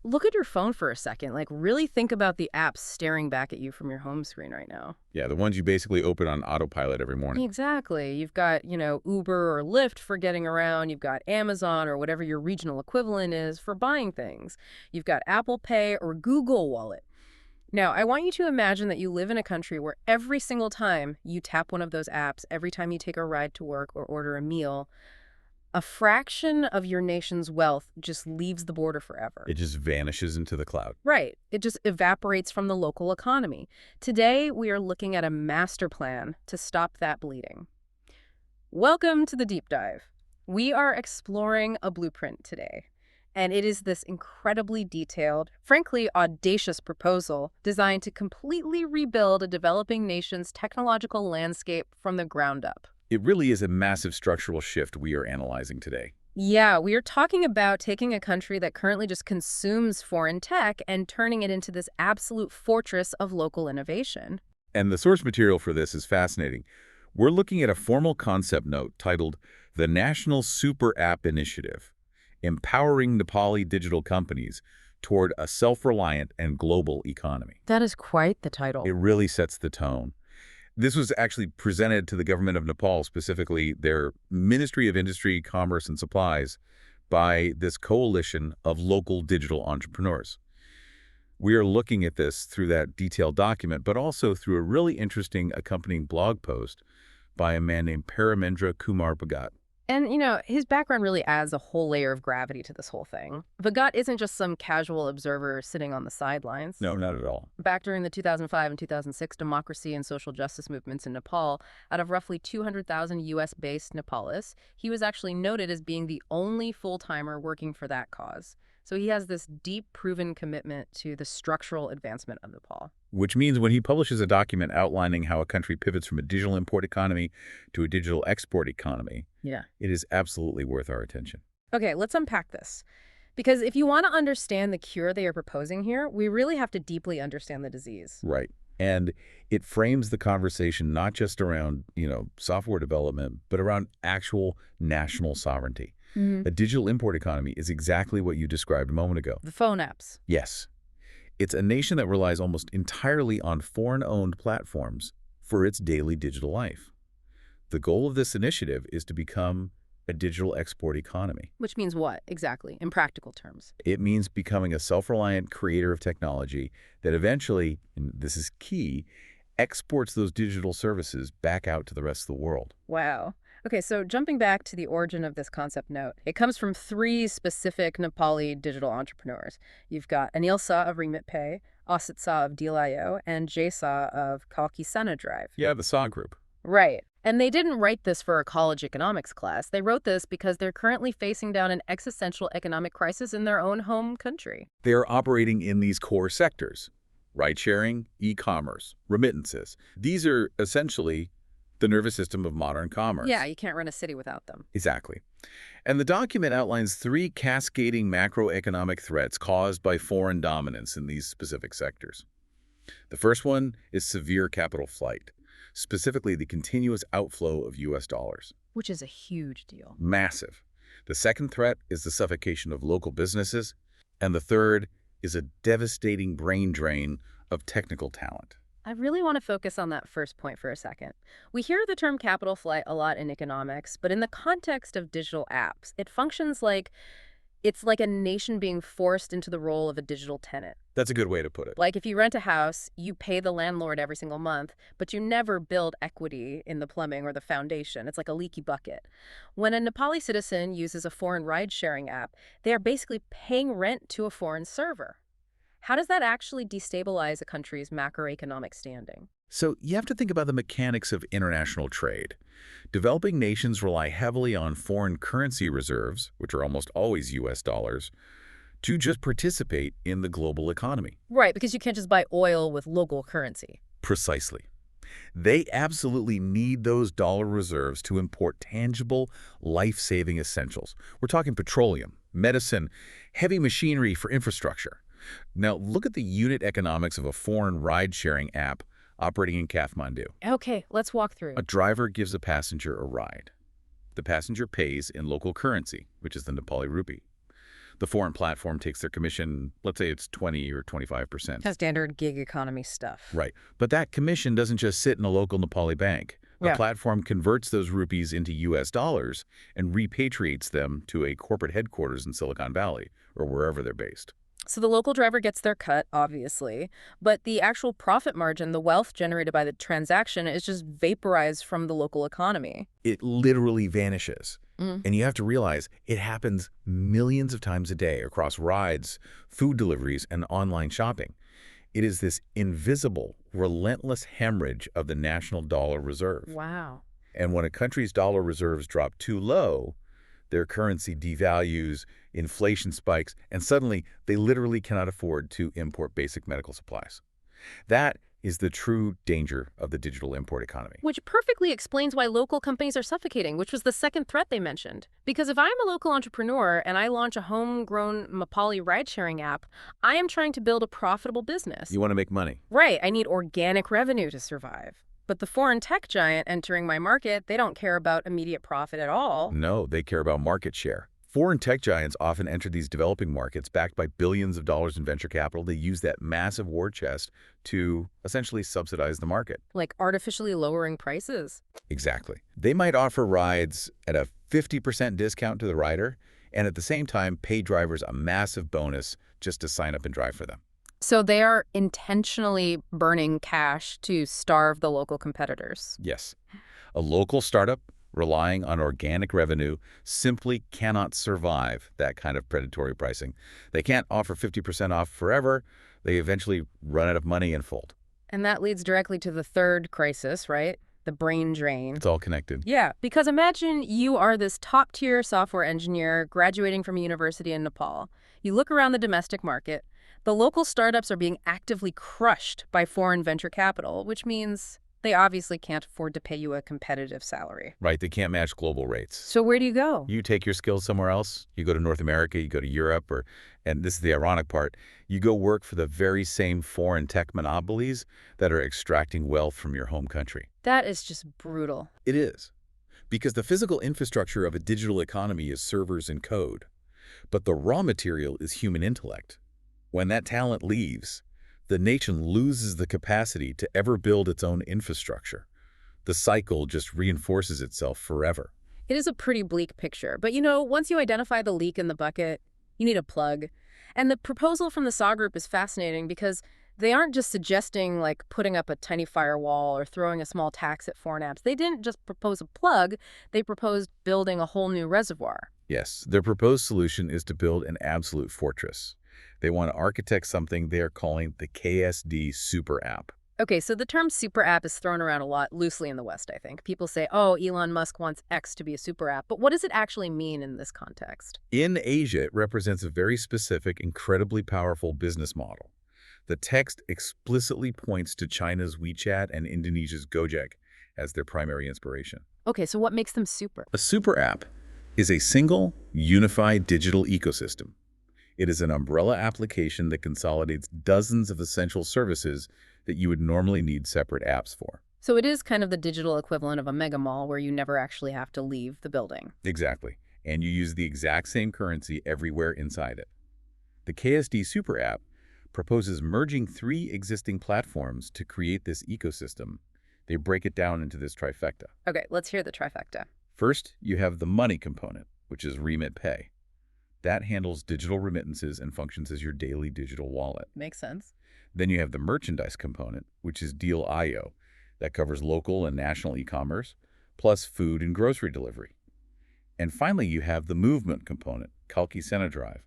look at your phone for a second. Like, really think about the apps staring back at you from your home screen right now. Yeah, the ones you basically open on autopilot every morning. Exactly. You've got, Uber or Lyft for getting around. You've got Amazon or whatever your regional equivalent is for buying things. You've got Apple Pay or Google Wallet. Now, I want you to imagine that you live in a country where every single time you tap one of those apps, every time you take a ride to work or order a meal, a fraction of your nation's wealth just leaves the border forever. It just vanishes into the cloud. Right. It just evaporates from the local economy. Today, we are looking at a master plan to stop that bleeding. Welcome to the Deep Dive. We are exploring a blueprint today. And it is this incredibly detailed, frankly audacious proposal designed to completely rebuild a developing nation's technological landscape from the ground up. It really is a massive structural shift we are analyzing today. Yeah, we are talking about taking a country that currently just consumes foreign tech and turning it into this absolute fortress of local innovation. And the source material for this is fascinating. We're looking at a formal concept note titled The National Super App Initiative, Empowering Nepali Digital Companies Toward a Self-Reliant and Global Economy. That is quite the title. It really sets the tone. This was actually presented to the government of Nepal, specifically their Ministry of Industry, Commerce, and Supplies, by this coalition of local digital entrepreneurs. We are looking at this through that detailed document, but also through a really interesting accompanying blog post by a man named Paramendra Kumar Bhagat. And, his background really adds a whole layer of gravity to this whole thing. Bhagat isn't just some casual observer sitting on the sidelines. No, not at all. Back during the 2005 and 2006 democracy and social justice movements in Nepal, out of roughly 200,000 U.S.-based Nepalis, he was actually noted as being the only full-timer working for that cause. So he has this deep, proven commitment to the structural advancement of Nepal. Which means when he publishes a document outlining how a country pivots from a digital import economy to a digital export economy, it is absolutely worth our attention. Okay, let's unpack this. Because if you want to understand the cure they are proposing here, we really have to deeply understand the disease. Right. And it frames the conversation not just around, software development, but around actual national sovereignty. A digital import economy is exactly what you described a moment ago. The phone apps. Yes. It's a nation that relies almost entirely on foreign-owned platforms for its daily digital life. The goal of this initiative is to become a digital export economy. Which means what, exactly, in practical terms? It means becoming a self-reliant creator of technology that eventually, and this is key, exports those digital services back out to the rest of the world. Wow. Okay, so jumping back to the origin of this concept note, it comes from three specific Nepali digital entrepreneurs. You've got Anil Saw of RemitPay, Asit Saw of Deal.io, and Jay Saw of Kalkisana Drive. Yeah, the SAW group. Right. And they didn't write this for a college economics class. They wrote this because they're currently facing down an existential economic crisis in their own home country. They are operating in these core sectors: ride-sharing, e-commerce, remittances. These are essentially the nervous system of modern commerce. Yeah, you can't run a city without them. Exactly. And the document outlines three cascading macroeconomic threats caused by foreign dominance in these specific sectors. The first one is severe capital flight, specifically the continuous outflow of U.S. dollars. Which is a huge deal. Massive. The second threat is the suffocation of local businesses. And the third is a devastating brain drain of technical talent. I really want to focus on that first point for a second. We hear the term capital flight a lot in economics, but in the context of digital apps, it functions like it's like a nation being forced into the role of a digital tenant. That's a good way to put it. Like if you rent a house, you pay the landlord every single month, but you never build equity in the plumbing or the foundation. It's like a leaky bucket. When a Nepali citizen uses a foreign ride-sharing app, they are basically paying rent to a foreign server. How does that actually destabilize a country's macroeconomic standing? So you have to think about the mechanics of international trade. Developing nations rely heavily on foreign currency reserves, which are almost always U.S. dollars, to just participate in the global economy. Right, because you can't just buy oil with local currency. Precisely. They absolutely need those dollar reserves to import tangible, life-saving essentials. We're talking petroleum, medicine, heavy machinery for infrastructure. Now, look at the unit economics of a foreign ride-sharing app operating in Kathmandu. Okay, let's walk through. A driver gives a passenger a ride. The passenger pays in local currency, which is the Nepali rupee. The foreign platform takes their commission, let's say it's 20 or 25%. Kind of standard gig economy stuff. Right. But that commission doesn't just sit in a local Nepali bank. The Yeah. platform converts those rupees into US dollars and repatriates them to a corporate headquarters in Silicon Valley or wherever they're based. So the local driver gets their cut, obviously, but the actual profit margin, the wealth generated by the transaction, is just vaporized from the local economy. It literally vanishes. Mm. And you have to realize it happens millions of times a day across rides, food deliveries, and online shopping. It is this invisible, relentless hemorrhage of the national dollar reserve. Wow. And when a country's dollar reserves drop too low, their currency devalues, inflation spikes, and suddenly they literally cannot afford to import basic medical supplies. That is the true danger of the digital import economy. Which perfectly explains why local companies are suffocating, which was the second threat they mentioned. Because if I'm a local entrepreneur and I launch a homegrown Nepali ride-sharing app, I am trying to build a profitable business. You want to make money. Right, I need organic revenue to survive. But the foreign tech giant entering my market, they don't care about immediate profit at all. No, they care about market share. Foreign tech giants often enter these developing markets backed by billions of dollars in venture capital. They use that massive war chest to essentially subsidize the market. Like artificially lowering prices. Exactly. They might offer rides at a 50% discount to the rider and at the same time pay drivers a massive bonus just to sign up and drive for them. So they are intentionally burning cash to starve the local competitors. Yes. A local startup relying on organic revenue simply cannot survive that kind of predatory pricing. They can't offer 50% off forever. They eventually run out of money and fold. And that leads directly to the third crisis, right? The brain drain. It's all connected. Yeah, because imagine you are this top-tier software engineer graduating from a university in Nepal. You look around the domestic market. The local startups are being actively crushed by foreign venture capital, which means they obviously can't afford to pay you a competitive salary. Right, they can't match global rates. So where do you go? You take your skills somewhere else. You go to North America, you go to Europe, and this is the ironic part, you go work for the very same foreign tech monopolies that are extracting wealth from your home country. That is just brutal. It is. Because the physical infrastructure of a digital economy is servers and code. But the raw material is human intellect. When that talent leaves, the nation loses the capacity to ever build its own infrastructure. The cycle just reinforces itself forever. It is a pretty bleak picture, but once you identify the leak in the bucket, you need a plug. And the proposal from the SAW Group is fascinating because they aren't just suggesting like putting up a tiny firewall or throwing a small tax at foreign apps. They didn't just propose a plug, they proposed building a whole new reservoir. Yes, their proposed solution is to build an absolute fortress. They want to architect something they are calling the KSD Super App. Okay, so the term super app is thrown around a lot loosely in the West, I think. People say, oh, Elon Musk wants X to be a super app. But what does it actually mean in this context? In Asia, it represents a very specific, incredibly powerful business model. The text explicitly points to China's WeChat and Indonesia's Gojek as their primary inspiration. Okay, so what makes them super? A super app is a single, unified digital ecosystem. It is an umbrella application that consolidates dozens of essential services that you would normally need separate apps for. So it is kind of the digital equivalent of a mega mall where you never actually have to leave the building. Exactly. And you use the exact same currency everywhere inside it. The KSD Super App proposes merging 3 existing platforms to create this ecosystem. They break it down into this trifecta. Okay, let's hear the trifecta. First, you have the money component, which is Remit Pay. That handles digital remittances and functions as your daily digital wallet. Makes sense. Then you have the merchandise component, which is Deal.io. That covers local and national e-commerce, plus food and grocery delivery. And finally, you have the movement component, Kalki Drive.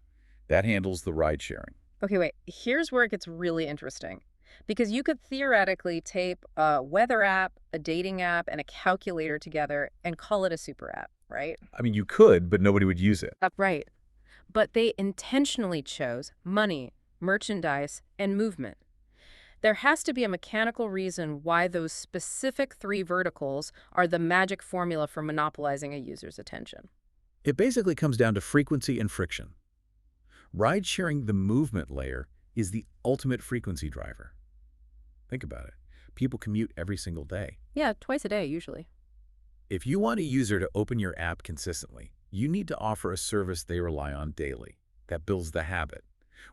That handles the ride sharing. Okay, wait. Here's where it gets really interesting. Because you could theoretically tape a weather app, a dating app, and a calculator together and call it a super app, right? I mean, you could, but nobody would use it. Right. But they intentionally chose money, merchandise, and movement. There has to be a mechanical reason why those specific 3 verticals are the magic formula for monopolizing a user's attention. It basically comes down to frequency and friction. Ride-sharing, the movement layer, is the ultimate frequency driver. Think about it. People commute every single day. Yeah, twice a day, usually. If you want a user to open your app consistently, you need to offer a service they rely on daily. That builds the habit.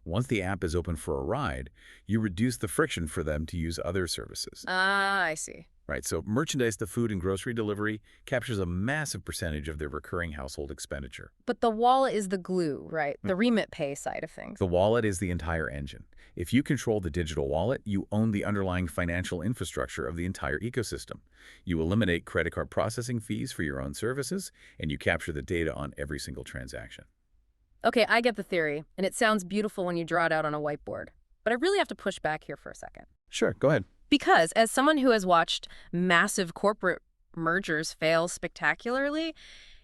Once the app is open for a ride, you reduce the friction for them to use other services. Ah, I see. Right, so merchandise, the food and grocery delivery captures a massive percentage of their recurring household expenditure. But the wallet is the glue, right? The remit pay side of things. The wallet is the entire engine. If you control the digital wallet, you own the underlying financial infrastructure of the entire ecosystem. You eliminate credit card processing fees for your own services, and you capture the data on every single transaction. Okay, I get the theory, and it sounds beautiful when you draw it out on a whiteboard. But I really have to push back here for a second. Sure, go ahead. Because as someone who has watched massive corporate mergers fail spectacularly,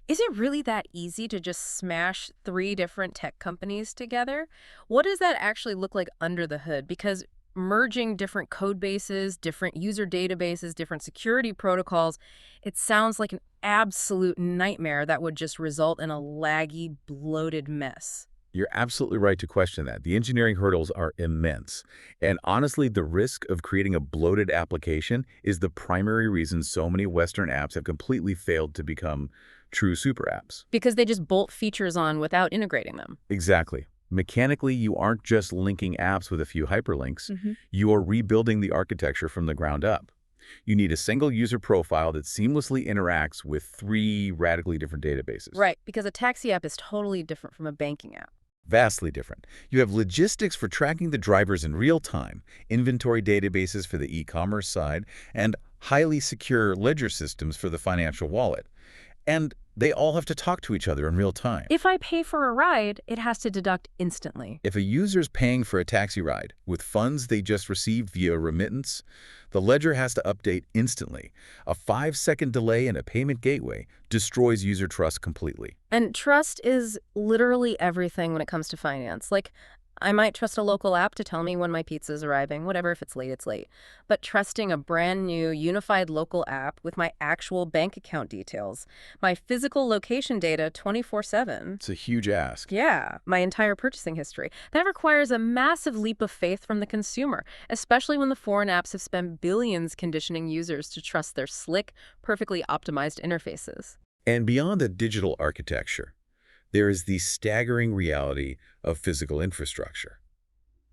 is it really that easy to just smash three different tech companies together? What does that actually look like under the hood? Because merging different code bases, different user databases, different security protocols, it sounds like an absolute nightmare that would just result in a laggy, bloated mess. You're absolutely right to question that. The engineering hurdles are immense. And honestly, the risk of creating a bloated application is the primary reason so many Western apps have completely failed to become true super apps. Because they just bolt features on without integrating them. Exactly. Mechanically, you aren't just linking apps with a few hyperlinks. Mhm. You are rebuilding the architecture from the ground up. You need a single user profile that seamlessly interacts with three radically different databases. Right, because a taxi app is totally different from a banking app. Vastly different. You have logistics for tracking the drivers in real time, inventory databases for the e-commerce side, and highly secure ledger systems for the financial wallet. And they all have to talk to each other in real time. If I pay for a ride, it has to deduct instantly. If a user's paying for a taxi ride with funds they just received via remittance, the ledger has to update instantly. A 5-second delay in a payment gateway destroys user trust completely. And trust is literally everything when it comes to finance. Like, I might trust a local app to tell me when my pizza's arriving, whatever, if it's late, it's late. But trusting a brand new unified local app with my actual bank account details, my physical location data 24/7. It's a huge ask. Yeah, my entire purchasing history. That requires a massive leap of faith from the consumer, especially when the foreign apps have spent billions conditioning users to trust their slick, perfectly optimized interfaces. And beyond the digital architecture, there is the staggering reality of physical infrastructure.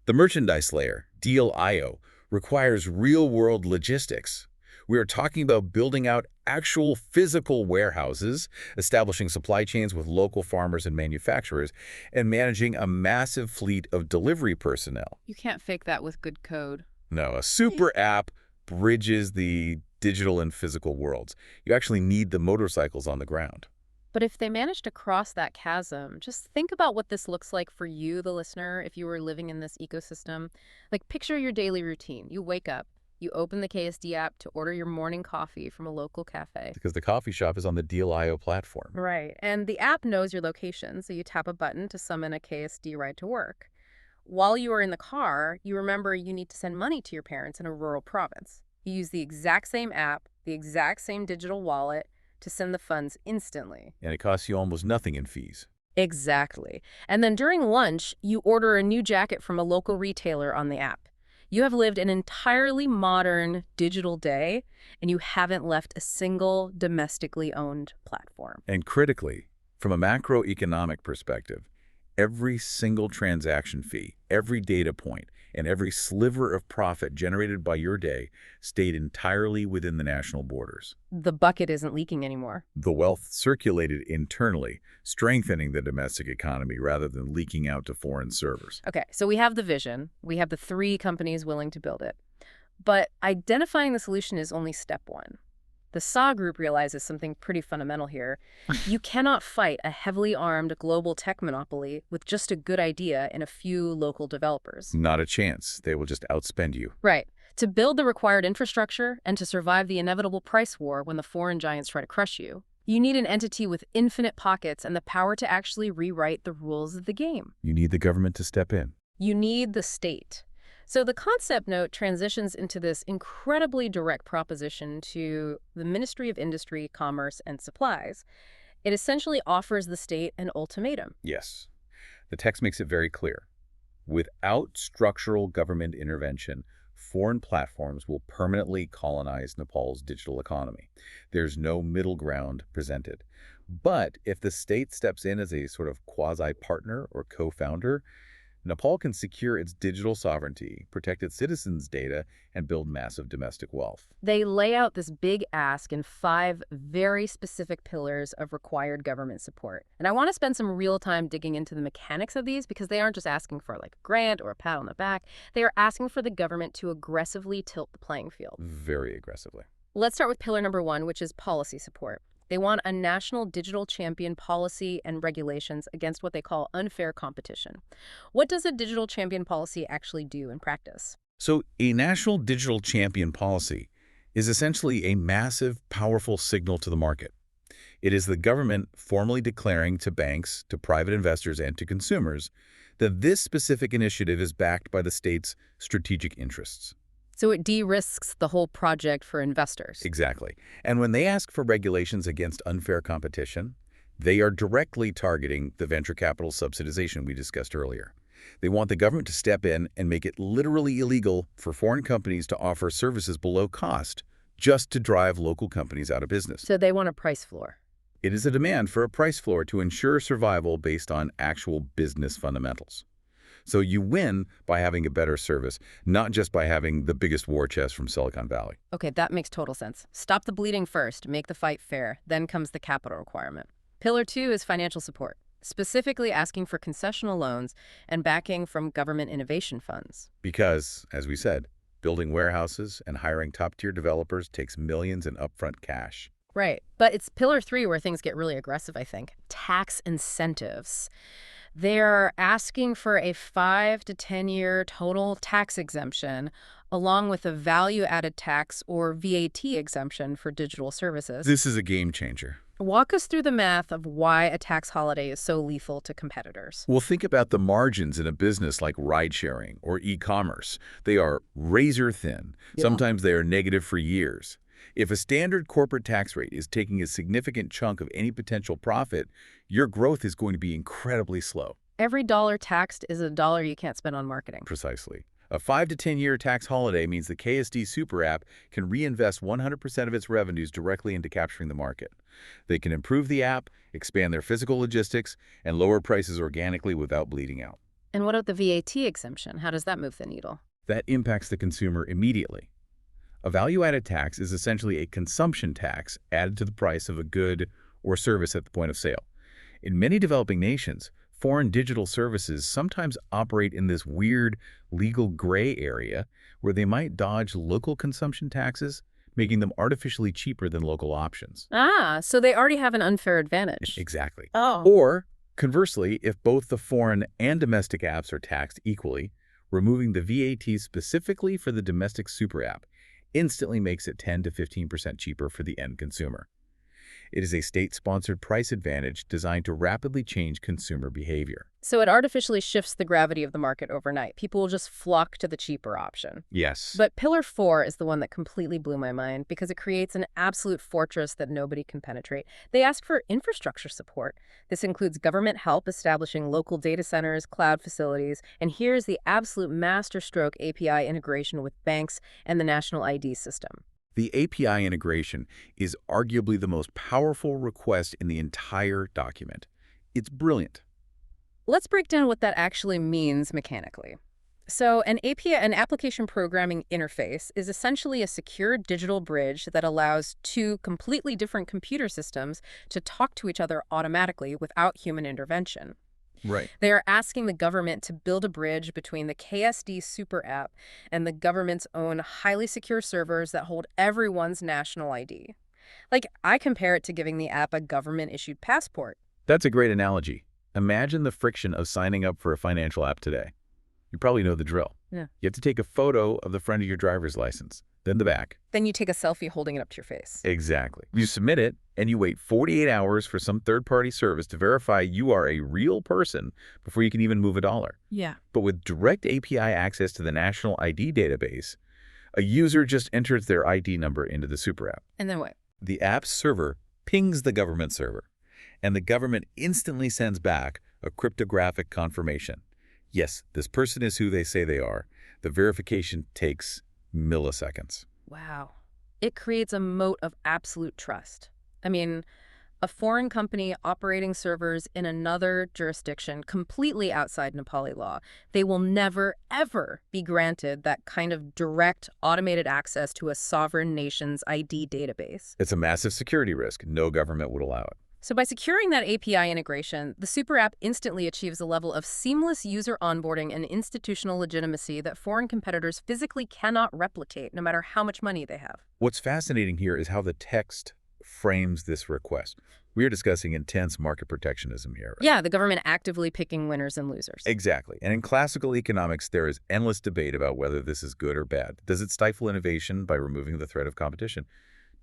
The merchandise layer, Deal.io, requires real-world logistics. We are talking about building out actual physical warehouses, establishing supply chains with local farmers and manufacturers, and managing a massive fleet of delivery personnel. You can't fake that with good code. No, a super app bridges the digital and physical worlds. You actually need the motorcycles on the ground. But if they manage to cross that chasm, just think about what this looks like for you, the listener, if you were living in this ecosystem. Like, picture your daily routine. You wake up, you open the KSD app to order your morning coffee from a local cafe. Because the coffee shop is on the Deal.io platform. Right. And the app knows your location, so you tap a button to summon a KSD ride to work. While you are in the car, you remember you need to send money to your parents in a rural province. You use the exact same app, the exact same digital wallet, to send the funds instantly. And it costs you almost nothing in fees. Exactly. And then during lunch, you order a new jacket from a local retailer on the app. You have lived an entirely modern digital day, and you haven't left a single domestically owned platform. And critically, from a macroeconomic perspective, every single transaction fee, every data point, and every sliver of profit generated by your day stayed entirely within the national borders. The bucket isn't leaking anymore. The wealth circulated internally, strengthening the domestic economy rather than leaking out to foreign servers. Okay, so we have the vision. We have the three companies willing to build it. But identifying the solution is only step one. The SAW Group realizes something pretty fundamental here. You cannot fight a heavily armed global tech monopoly with just a good idea and a few local developers. Not a chance. They will just outspend you. Right. To build the required infrastructure and to survive the inevitable price war when the foreign giants try to crush you, you need an entity with infinite pockets and the power to actually rewrite the rules of the game. You need the government to step in. You need the state. So the concept note transitions into this incredibly direct proposition to the Ministry of Industry, Commerce, and Supplies. It essentially offers the state an ultimatum. Yes. The text makes it very clear. Without structural government intervention, foreign platforms will permanently colonize Nepal's digital economy. There's no middle ground presented. But if the state steps in as a sort of quasi-partner or co-founder, Nepal can secure its digital sovereignty, protect its citizens' data, and build massive domestic wealth. They lay out this big ask in 5 very specific pillars of required government support. And I want to spend some real time digging into the mechanics of these because they aren't just asking for like a grant or a pat on the back. They are asking for the government to aggressively tilt the playing field. Very aggressively. Let's start with pillar number 1, which is policy support. They want a national digital champion policy and regulations against what they call unfair competition. What does a digital champion policy actually do in practice? So a national digital champion policy is essentially a massive, powerful signal to the market. It is the government formally declaring to banks, to private investors, and to consumers that this specific initiative is backed by the state's strategic interests. So it de-risks the whole project for investors. Exactly. And when they ask for regulations against unfair competition, they are directly targeting the venture capital subsidization we discussed earlier. They want the government to step in and make it literally illegal for foreign companies to offer services below cost just to drive local companies out of business. So they want a price floor. It is a demand for a price floor to ensure survival based on actual business fundamentals. So you win by having a better service, not just by having the biggest war chest from Silicon Valley. Okay, that makes total sense. Stop the bleeding first, make the fight fair, then comes the capital requirement. Pillar 2 is financial support, specifically asking for concessional loans and backing from government innovation funds. Because, as we said, building warehouses and hiring top-tier developers takes millions in upfront cash. Right, but it's pillar 3 where things get really aggressive, I think. Tax incentives. They're asking for a 5 to 10-year total tax exemption, along with a value-added tax or VAT exemption for digital services. This is a game changer. Walk us through the math of why a tax holiday is so lethal to competitors. Well, think about the margins in a business like ride-sharing or e-commerce. They are razor thin. Yeah. Sometimes they are negative for years. If a standard corporate tax rate is taking a significant chunk of any potential profit, your growth is going to be incredibly slow. Every dollar taxed is a dollar you can't spend on marketing. Precisely. A 5 to 10-year tax holiday means the KSD Super App can reinvest 100% of its revenues directly into capturing the market. They can improve the app, expand their physical logistics, and lower prices organically without bleeding out. And what about the VAT exemption? How does that move the needle? That impacts the consumer immediately. A value-added tax is essentially a consumption tax added to the price of a good or service at the point of sale. In many developing nations, foreign digital services sometimes operate in this weird legal gray area where they might dodge local consumption taxes, making them artificially cheaper than local options. Ah, so they already have an unfair advantage. Exactly. Oh. Or, conversely, if both the foreign and domestic apps are taxed equally, removing the VAT specifically for the domestic super app instantly makes it 10 to 15% cheaper for the end consumer. It is a state-sponsored price advantage designed to rapidly change consumer behavior. So it artificially shifts the gravity of the market overnight. People will just flock to the cheaper option. Yes. But pillar 4 is the one that completely blew my mind because it creates an absolute fortress that nobody can penetrate. They ask for infrastructure support. This includes government help establishing local data centers, cloud facilities, and here's the absolute masterstroke API integration with banks and the national ID system. The API integration is arguably the most powerful request in the entire document. It's brilliant. Let's break down what that actually means mechanically. So an API, an application programming interface, is essentially a secure digital bridge that allows two completely different computer systems to talk to each other automatically without human intervention. Right. They are asking the government to build a bridge between the KSD Super App and the government's own highly secure servers that hold everyone's national ID. Like, I compare it to giving the app a government-issued passport. That's a great analogy. Imagine the friction of signing up for a financial app today. You probably know the drill. Yeah. You have to take a photo of the front of your driver's license, then the back. Then you take a selfie holding it up to your face. Exactly. You submit it, and you wait 48 hours for some third-party service to verify you are a real person before you can even move a dollar. Yeah. But with direct API access to the national ID database, a user just enters their ID number into the Super App. And then what? The app's server pings the government server, and the government instantly sends back a cryptographic confirmation. Yes, this person is who they say they are. The verification takes milliseconds. Wow. It creates a moat of absolute trust. I mean, A foreign company operating servers in another jurisdiction completely outside Nepali law. They will never, ever be granted that kind of direct, automated access to a sovereign nation's ID database. It's a massive security risk. No government would allow it. So by securing that API integration, the Super App instantly achieves a level of seamless user onboarding and institutional legitimacy that foreign competitors physically cannot replicate, no matter how much money they have. What's fascinating here is how the text frames this request. We are discussing intense market protectionism here, right? Yeah, the government actively picking winners and losers. Exactly. And in classical economics, there is endless debate about whether this is good or bad. Does it stifle innovation by removing the threat of competition?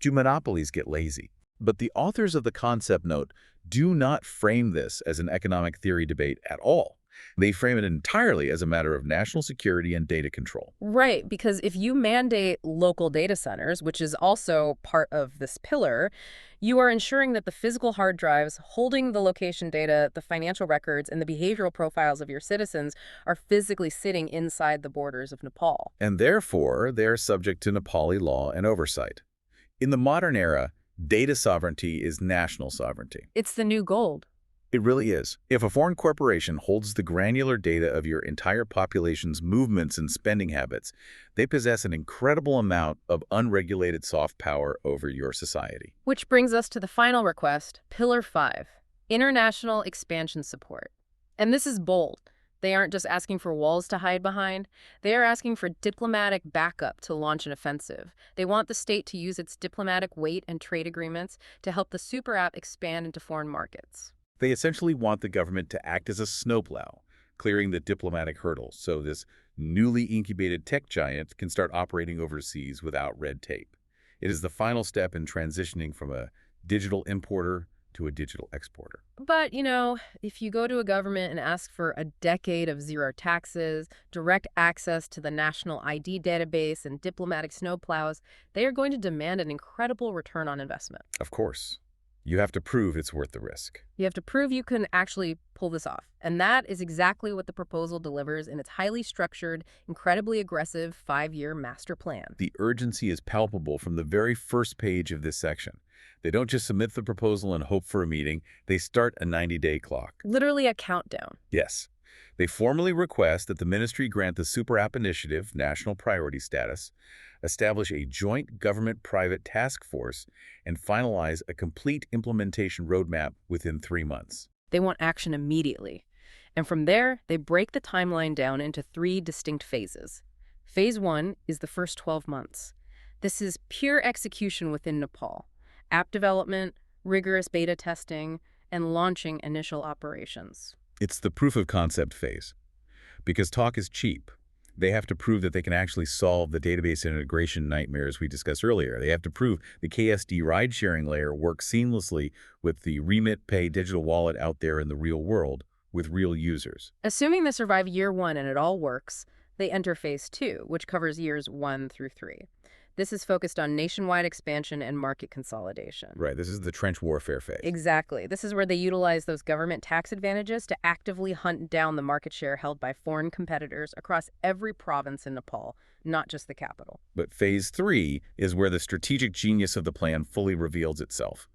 Do monopolies get lazy? But the authors of the concept note do not frame this as an economic theory debate at all. They frame it entirely as a matter of national security and data control. Right, because if you mandate local data centers, which is also part of this pillar, you are ensuring that the physical hard drives holding the location data, the financial records, and the behavioral profiles of your citizens are physically sitting inside the borders of Nepal. And therefore, they are subject to Nepali law and oversight. In the modern era, data sovereignty is national sovereignty. It's the new gold. It really is. If a foreign corporation holds the granular data of your entire population's movements and spending habits, they possess an incredible amount of unregulated soft power over your society. Which brings us to the final request, Pillar 5, international expansion support. And this is bold. They aren't just asking for walls to hide behind. They are asking for diplomatic backup to launch an offensive. They want the state to use its diplomatic weight and trade agreements to help the Super App expand into foreign markets. They essentially want the government to act as a snowplow, clearing the diplomatic hurdles so this newly incubated tech giant can start operating overseas without red tape. It is the final step in transitioning from a digital importer to a digital exporter. But, if you go to a government and ask for a decade of zero taxes, direct access to the national ID database, and diplomatic snowplows, they are going to demand an incredible return on investment. Of course, you have to prove it's worth the risk. You have to prove you can actually pull this off. And that is exactly what the proposal delivers in its highly structured, incredibly aggressive 5-year master plan. The urgency is palpable from the very first page of this section. They don't just submit the proposal and hope for a meeting. They start a 90-day clock. Literally a countdown. Yes. They formally request that the ministry grant the Super App Initiative national priority status, establish a joint government-private task force, and finalize a complete implementation roadmap within 3 months. They want action immediately. And from there, they break the timeline down into 3 distinct phases. Phase 1 is the first 12 months. This is pure execution within Nepal. App development, rigorous beta testing, and launching initial operations. It's the proof of concept phase. Because talk is cheap, they have to prove that they can actually solve the database integration nightmares we discussed earlier. They have to prove the KSD ride-sharing layer works seamlessly with the Remit Pay digital wallet out there in the real world with real users. Assuming they survive year 1 and it all works, they enter phase 2, which covers years 1 through 3. This is focused on nationwide expansion and market consolidation. Right, this is the trench warfare phase. Exactly. This is where they utilize those government tax advantages to actively hunt down the market share held by foreign competitors across every province in Nepal, not just the capital. But phase 3 is where the strategic genius of the plan fully reveals itself.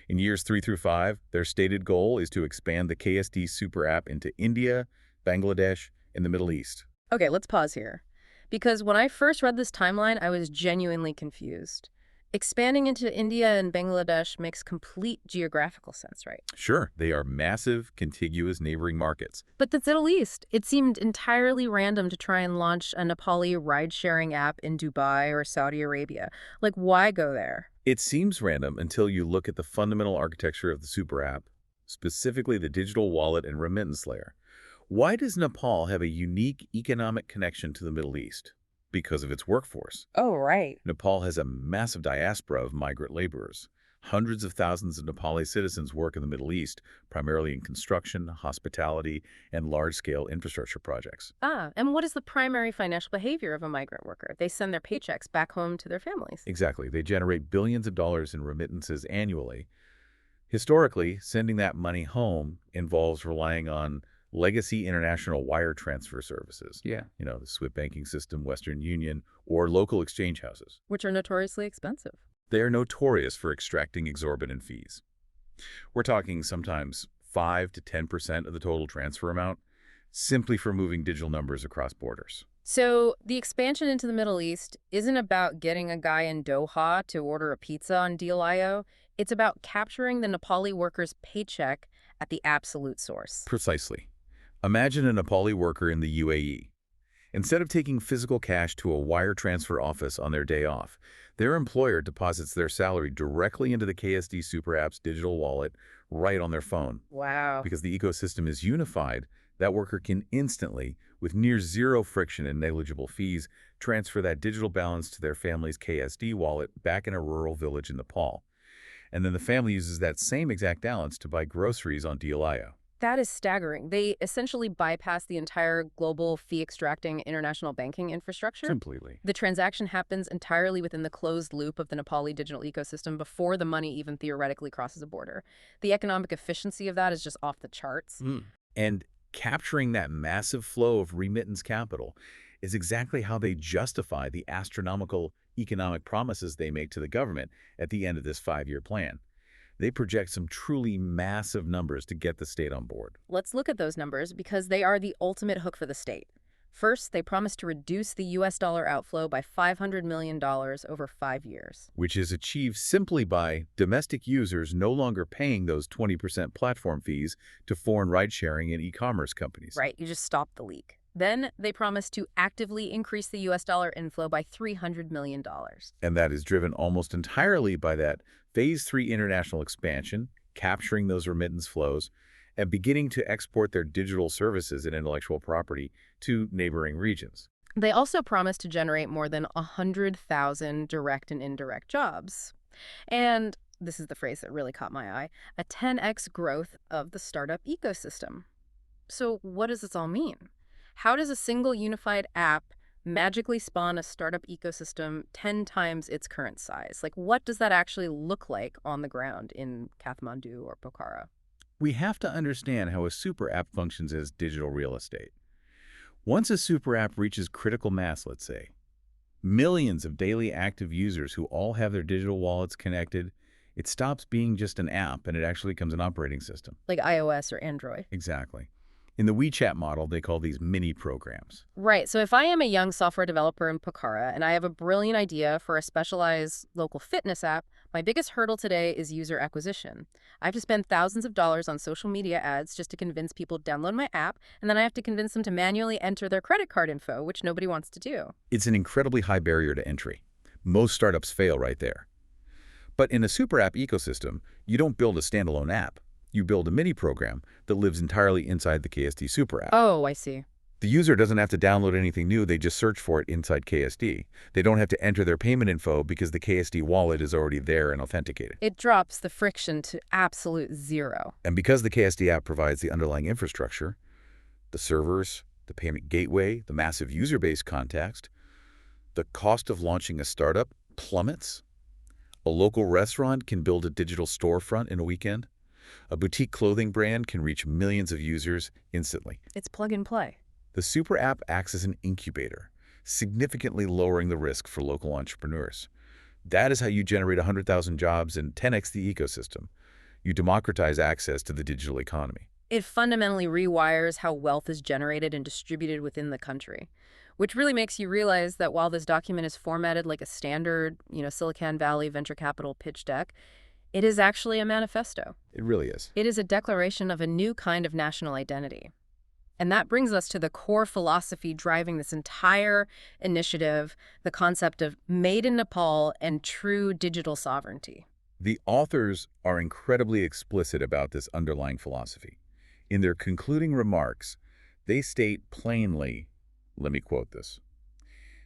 In years 3 through 5, their stated goal is to expand the KSD Super App into India, Bangladesh, and the Middle East. Okay, let's pause here. Because when I first read this timeline, I was genuinely confused. Expanding into India and Bangladesh makes complete geographical sense, right? Sure, they are massive, contiguous neighboring markets. But the Middle East, it seemed entirely random to try and launch a Nepali ride-sharing app in Dubai or Saudi Arabia. Like, why go there? It seems random until you look at the fundamental architecture of the Super App, specifically the digital wallet and remittance layer. Why does Nepal have a unique economic connection to the Middle East? Because of its workforce. Oh, right. Nepal has a massive diaspora of migrant laborers. Hundreds of thousands of Nepali citizens work in the Middle East, primarily in construction, hospitality, and large-scale infrastructure projects. And what is the primary financial behavior of a migrant worker? They send their paychecks back home to their families. Exactly. They generate billions of dollars in remittances annually. Historically, sending that money home involves relying on legacy international wire transfer services. Yeah. The SWIFT banking system, Western Union, or local exchange houses. Which are notoriously expensive. They are notorious for extracting exorbitant fees. We're talking sometimes 5 to 10% of the total transfer amount, simply for moving digital numbers across borders. So the expansion into the Middle East isn't about getting a guy in Doha to order a pizza on Deal.io. It's about capturing the Nepali worker's paycheck at the absolute source. Precisely. Imagine a Nepali worker in the UAE. Instead of taking physical cash to a wire transfer office on their day off, their employer deposits their salary directly into the KSD Super App's digital wallet right on their phone. Wow. Because the ecosystem is unified, that worker can instantly, with near zero friction and negligible fees, transfer that digital balance to their family's KSD wallet back in a rural village in Nepal. And then the family uses that same exact balance to buy groceries on Deal.io. That is staggering. They essentially bypass the entire global fee-extracting international banking infrastructure. Completely. The transaction happens entirely within the closed loop of the Nepali digital ecosystem before the money even theoretically crosses a border. The economic efficiency of that is just off the charts. And capturing that massive flow of remittance capital is exactly how they justify the astronomical economic promises they make to the government at the end of this 5-year plan. They project some truly massive numbers to get the state on board. Let's look at those numbers because they are the ultimate hook for the state. First, they promise to reduce the US dollar outflow by $500 million over 5 years. Which is achieved simply by domestic users no longer paying those 20% platform fees to foreign ride-sharing and e-commerce companies. Right, you just stop the leak. Then they promise to actively increase the US dollar inflow by $300 million. And that is driven almost entirely by that Phase 3 international expansion, capturing those remittance flows, and beginning to export their digital services and intellectual property to neighboring regions. They also promise to generate more than 100,000 direct and indirect jobs. And this is the phrase that really caught my eye, a 10x growth of the startup ecosystem. So what does this all mean? How does a single unified app magically spawn a startup ecosystem 10 times its current size? Like, what does that actually look like on the ground in Kathmandu or Pokhara? We have to understand how a super app functions as digital real estate. Once a super app reaches critical mass, let's say, millions of daily active users who all have their digital wallets connected, it stops being just an app and it actually becomes an operating system. Like iOS or Android? Exactly. In the WeChat model, they call these mini programs. Right. So if I am a young software developer in Pokhara and I have a brilliant idea for a specialized local fitness app, my biggest hurdle today is user acquisition. I have to spend thousands of dollars on social media ads just to convince people to download my app, and then I have to convince them to manually enter their credit card info, which nobody wants to do. It's an incredibly high barrier to entry. Most startups fail right there. But in a super app ecosystem, you don't build a standalone app. You build a mini program that lives entirely inside the KSD Super App. Oh, I see. The user doesn't have to download anything new, they just search for it inside KSD. They don't have to enter their payment info because the KSD wallet is already there and authenticated. It drops the friction to absolute zero. And because the KSD app provides the underlying infrastructure, the servers, the payment gateway, the massive user base context, the cost of launching a startup plummets. A local restaurant can build a digital storefront in a weekend. A boutique clothing brand can reach millions of users instantly. It's plug and play. The super app acts as an incubator, significantly lowering the risk for local entrepreneurs. That is how you generate 100,000 jobs and 10x the ecosystem. You democratize access to the digital economy. It fundamentally rewires how wealth is generated and distributed within the country, which really makes you realize that while this document is formatted like a standard, Silicon Valley venture capital pitch deck, it is actually a manifesto. It really is. It is a declaration of a new kind of national identity. And that brings us to the core philosophy driving this entire initiative, the concept of made in Nepal and true digital sovereignty. The authors are incredibly explicit about this underlying philosophy. In their concluding remarks, they state plainly, let me quote this,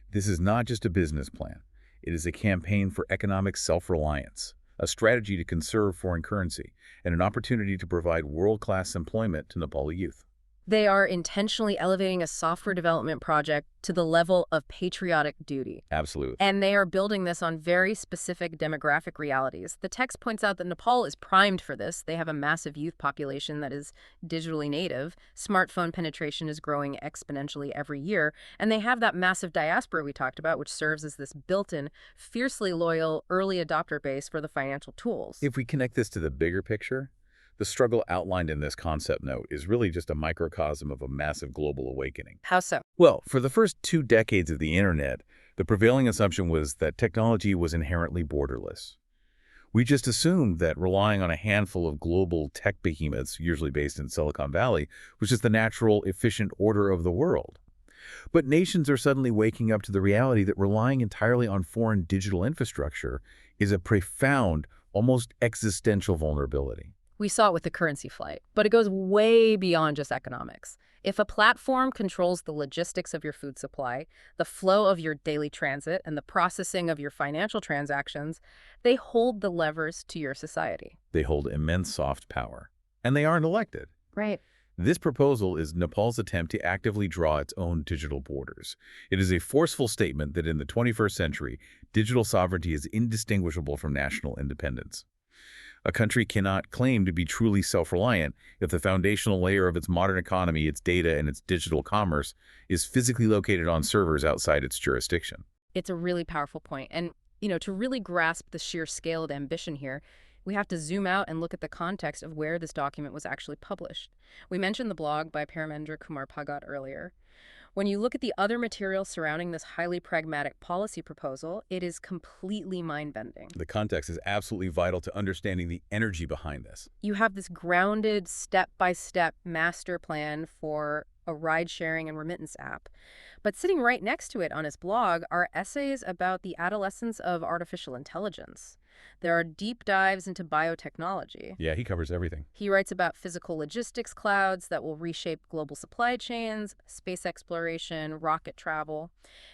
"This is not just a business plan. It is a campaign for economic self-reliance, a strategy to conserve foreign currency, and an opportunity to provide world-class employment to Nepali youth." They are intentionally elevating a software development project to the level of patriotic duty. Absolutely. And they are building this on very specific demographic realities. The text points out that Nepal is primed for this. They have a massive youth population that is digitally native. Smartphone penetration is growing exponentially every year. And they have that massive diaspora we talked about, which serves as this built-in, fiercely loyal early adopter base for the financial tools. If we connect this to the bigger picture, the struggle outlined in this concept note is really just a microcosm of a massive global awakening. How so? Well, for the first 2 decades of the internet, the prevailing assumption was that technology was inherently borderless. We just assumed that relying on a handful of global tech behemoths, usually based in Silicon Valley, was just the natural, efficient order of the world. But nations are suddenly waking up to the reality that relying entirely on foreign digital infrastructure is a profound, almost existential vulnerability. We saw it with the currency flight, but it goes way beyond just economics. If a platform controls the logistics of your food supply, the flow of your daily transit, and the processing of your financial transactions, they hold the levers to your society. They hold immense soft power, and they aren't elected. Right. This proposal is Nepal's attempt to actively draw its own digital borders. It is a forceful statement that in the 21st century, digital sovereignty is indistinguishable from national independence. A country cannot claim to be truly self-reliant if the foundational layer of its modern economy, its data, and its digital commerce is physically located on servers outside its jurisdiction. It's a really powerful point. And, to really grasp the sheer scale of ambition here, we have to zoom out and look at the context of where this document was actually published. We mentioned the blog by Paramendra Kumar Bhagat earlier. When you look at the other material surrounding this highly pragmatic policy proposal, it is completely mind-bending. The context is absolutely vital to understanding the energy behind this. You have this grounded, step-by-step master plan for a ride-sharing and remittance app. But sitting right next to it on his blog are essays about the adolescence of artificial intelligence. There are deep dives into biotechnology. Yeah, he covers everything. He writes about physical logistics clouds that will reshape global supply chains, space exploration, rocket travel.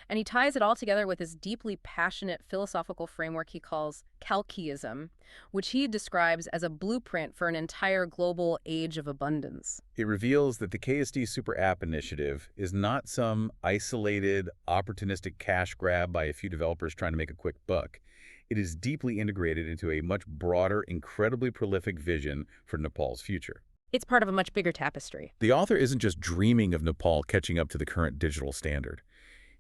And he ties it all together with his deeply passionate philosophical framework he calls Kalkiism, which he describes as a blueprint for an entire global age of abundance. It reveals that the KSD Super App initiative is not some isolated, opportunistic cash grab by a few developers trying to make a quick buck. It is deeply integrated into a much broader, incredibly prolific vision for Nepal's future. It's part of a much bigger tapestry. The author isn't just dreaming of Nepal catching up to the current digital standard.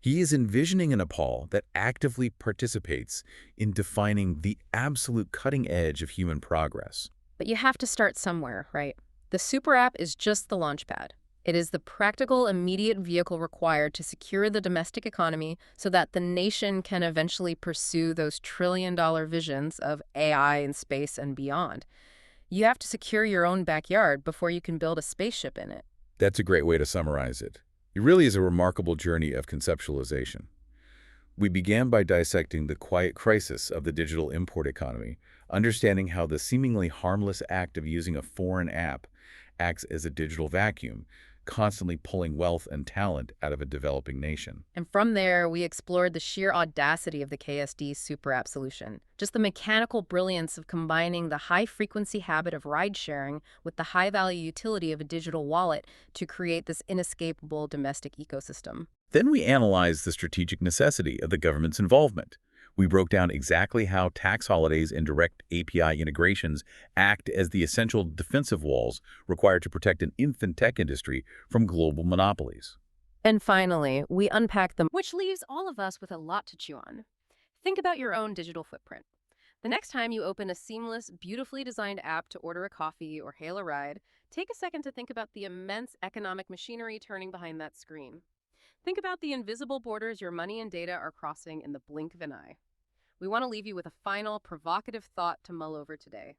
He is envisioning a Nepal that actively participates in defining the absolute cutting edge of human progress. But you have to start somewhere, right? The Super App is just the launchpad. It is the practical, immediate vehicle required to secure the domestic economy so that the nation can eventually pursue those trillion-dollar visions of AI in space and beyond. You have to secure your own backyard before you can build a spaceship in it. That's a great way to summarize it. It really is a remarkable journey of conceptualization. We began by dissecting the quiet crisis of the digital import economy, understanding how the seemingly harmless act of using a foreign app acts as a digital vacuum, constantly pulling wealth and talent out of a developing nation. And from there, we explored the sheer audacity of the KSD Super App solution. Just the mechanical brilliance of combining the high-frequency habit of ride-sharing with the high-value utility of a digital wallet to create this inescapable domestic ecosystem. Then we analyzed the strategic necessity of the government's involvement. We broke down exactly how tax holidays and direct API integrations act as the essential defensive walls required to protect an infant tech industry from global monopolies. And finally, we unpack them, which leaves all of us with a lot to chew on. Think about your own digital footprint. The next time you open a seamless, beautifully designed app to order a coffee or hail a ride, take a second to think about the immense economic machinery turning behind that screen. Think about the invisible borders your money and data are crossing in the blink of an eye. We want to leave you with a final, provocative thought to mull over today.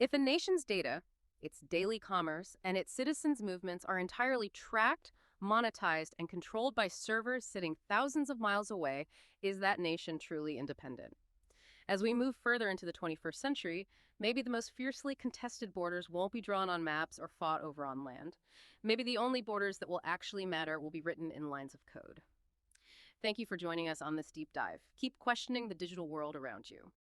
If a nation's data, its daily commerce, and its citizens' movements are entirely tracked, monetized, and controlled by servers sitting thousands of miles away, is that nation truly independent? As we move further into the 21st century, maybe the most fiercely contested borders won't be drawn on maps or fought over on land. Maybe the only borders that will actually matter will be written in lines of code. Thank you for joining us on this deep dive. Keep questioning the digital world around you.